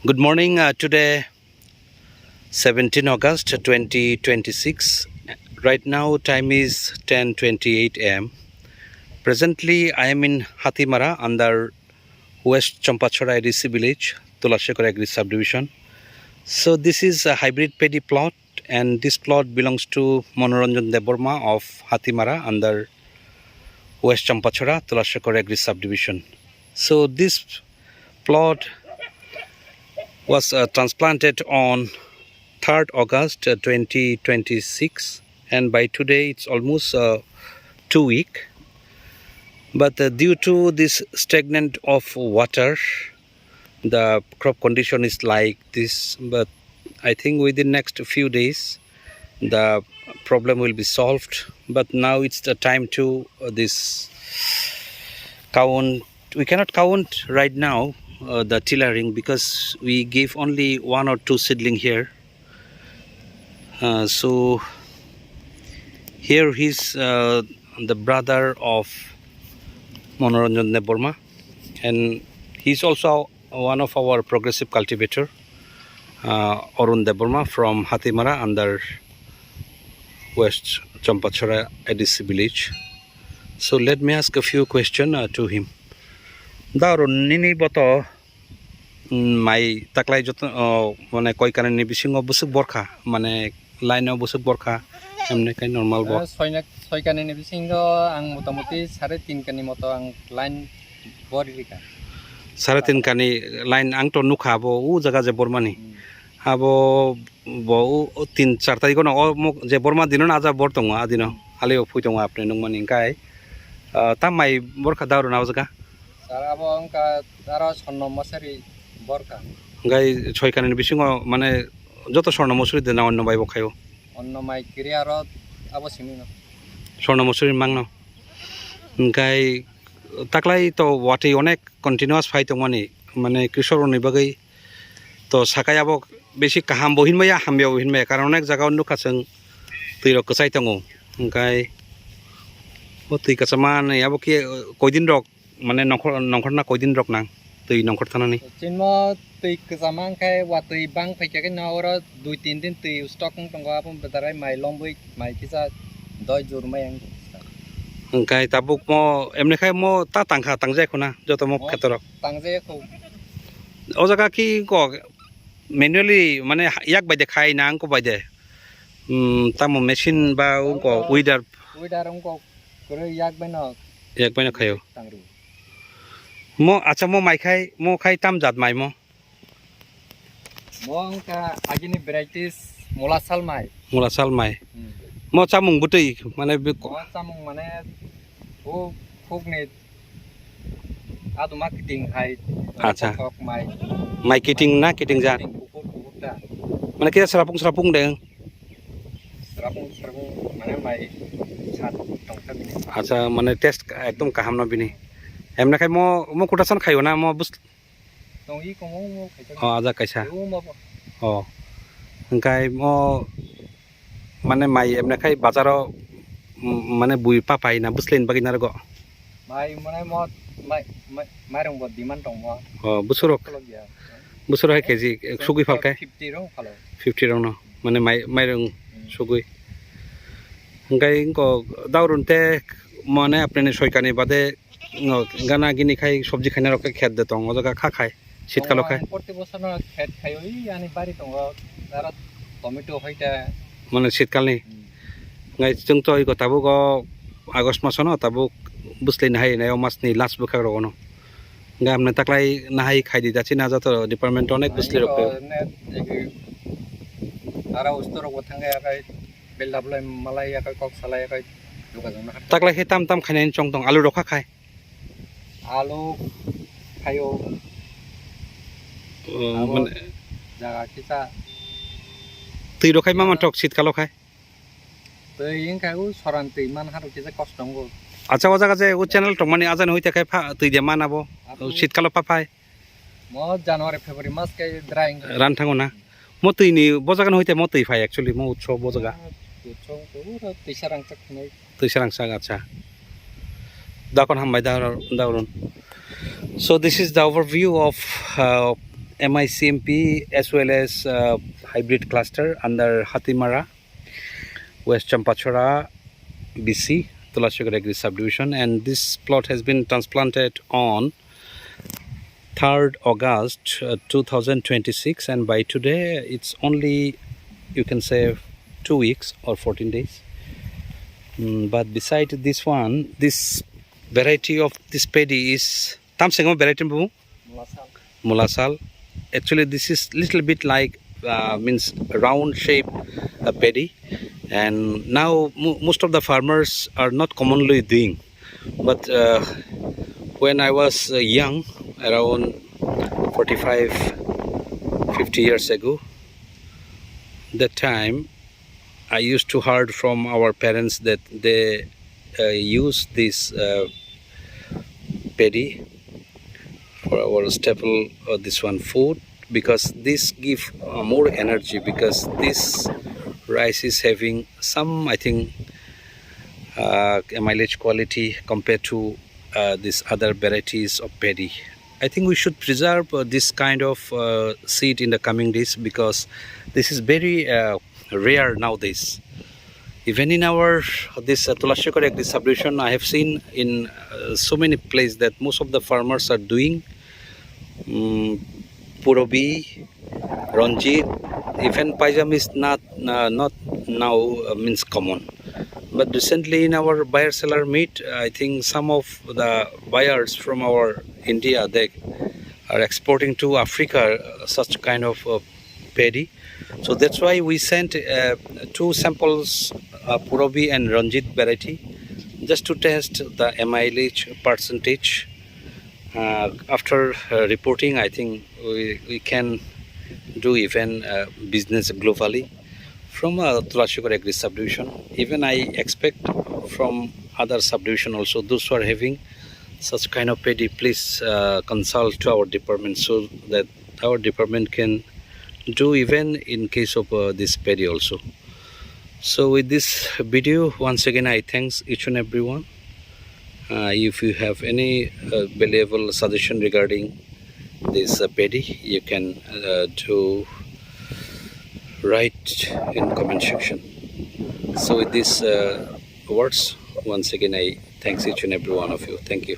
Good morning. Today, 17 August 2026. Right now, time is 10:28 a.m. Presently, I am in Hatimara under West Champachora ADC village, Tulashekar Agri subdivision. So this is a hybrid paddy plot, and this plot belongs to Manoranjan Deborma of Hatimara under West Champachora, Tulashekar Agri subdivision. So this plot was transplanted on 3rd August 2026, and by today it's almost 2 weeks. But due to this stagnant of water, the crop condition is like this. But I think within next few days the problem will be solved. But now it's the time to this count. We cannot count right now the tillering because we gave only 1 or 2 seedling here. So here he's the brother of Manoranjan Deborma, and he's also one of our progressive cultivator, Arun Deborma from Hatimara under West Champachora ADC village. So let me ask a few questions to him. Darun nini boto mai taklai jot mane koi kanen ni bising busuk borkha mane line busuk borkha emne kai normal bor ছয় কানি নিবিসিং আং মোটামুটি 3.5 কানি মতো আং line বরিকা 3.5 kani line ang to nukha bo u jaga je bormani abo bo 3-4 tarik no je borma dinon aja bor tonga adino aleo phui tonga apne nungmani kai tamai borkha daru na jaga সারা আবো আংকা তারা সন্ন মশারি বরকা gai 6 kani bisingo mane joto sorna mosuri de na onno bai bokhayo অন্য মাই ক্রিয়ারত আবো Cimino sorna mosuri mangno gai taklai to wati onek continuous fight tongmani mane kishor ni bagai to sakai abo beshi kaham bohin maya hamya bohin maya karon onek jaga onno kasang tiro kusai tongo gai oti kasaman abo ki koidin rok mane nongkhor na koidin rok nang tui nongkhor thanani চিনম তুই কজামাং খাই ওয়া তুই বাং ফাইকে না ওরা 2-3 দিন তুই stock টঙ্গ আপন বেদারাই মাই লম্বই মাই কিসা 10 জোর মাই আং gai tabuk mo emne khai mo ta tangkha tangjai khona joto mo khetorok তাংজে খো o jaga ki ko manually mane yak baide khai nang ko baide tamo machine ba ko weeder ওই দারং কো করে ইয়াক বাইন yak baina khayo তাংরু mo acha mo mai khai tam jat mai mo মংকা আগিনি varieties মোলা সাল মাই mula sal mai mo chamung butui mane চামুং মানে ও ফুকনি আদু মার্কেটিং হাই আচ্ছা। কক মাই mai kiting na kiting jat কুকুরটা mane kia serapung deng serapung মানে মাই সাত টংটা বিনি acha mane test ekdom kaham na bini emne khai mo kutasan khayo na mo bus tong ই কমো মো খাইতে aja kaisa ও মো gai mo mane mai emne khai bazaro mane bui papai na buslin bagina go মাই মানে মো মাই মাইরং বড demand টং মো busurok কলগিয়া busur hai keji sugui falkai 50 রং ফালো 50 rong no mane mai rong sugui gai ko daurun te mane apne soikani bade gana gini khai sobji khaina rok khet de tong ojaga kha khai শীতকালো খায় প্রতি বছর খেত খাই ওই আনি বাড়ি টং তারা টমেটো হইতা মানে শীতকাল ni ngai chung to i ko tabu ko agust maso no tabu busli na hai na mas ni last bukha ro no ngam na taklai na hai khai di jachi na jato department onek busli ro pe তারা উস্তর গোথাঙ্গে আকাই বেলদাবলাই মালাই আকাই cock সালাই আকাই যোগাযোগ না taklai he tam khainain chong tong alu rokha khai আলু খাইও মানে জায়গা কিসা tui ro khai mama tok শীতকালো khai তো ইং খাইও সরান তুই মান হারু কিসা কষ্ট হবো acha o jaga je o channel tong mani ajan hoite khai pha tui de manabo শীতকালো pha phai ম জানুয়ারি ফেব্রুয়ারি মাস কে drawing ran thango na mo tui ni bo jaga hoite mo tui phai actually mo utso bo jaga তুই সারাং চাক নাই tui sarang sang acha dakon hambai daurun so this is the overview of MICMP as well as hybrid cluster under Hatimara, West Champachora, BC, Tulashikar Agri Subdivision, and this plot has been transplanted on 3rd August 2026, and by today it's only, you can say, 2 weeks or 14 days. But beside this one, this variety of this paddy is Tamsengam variety bu Mulasal. Actually, this is little bit like means round shape paddy, and now most of the farmers are not commonly doing. But when I was young, around 45-50 years ago, that time I used to heard from our parents that they use this paddy for our staple this one food, because this give more energy, because this rice is having some, I think, mileage quality compared to these other varieties of paddy. I think we should preserve this kind of seed in the coming days, because this is very rare nowadays. Even in our this Tulashikar Agri Subdivision, I have seen in so many places that most of the farmers are doing Purobi, Ranjit, even Pajam is not now means common. But recently in our buyer seller meet, I think some of the buyers from our India, they are exporting to Africa such kind of paddy. So that's why we sent 2 samples Purobi and Ranjit variety, just to test the mileage percentage. After reporting, I think we can do even business globally from Tulashikar Agri Subdivision. Even I expect from other subdivision also, those who are having such kind of paddy, please consult to our department, so that our department can do even in case of this paddy also. So with this video, once again I thanks each and everyone. If you have any valuable suggestion regarding this paddy, you can do write in comment section. So with these words, once again I thanks each and every one of you. Thank you.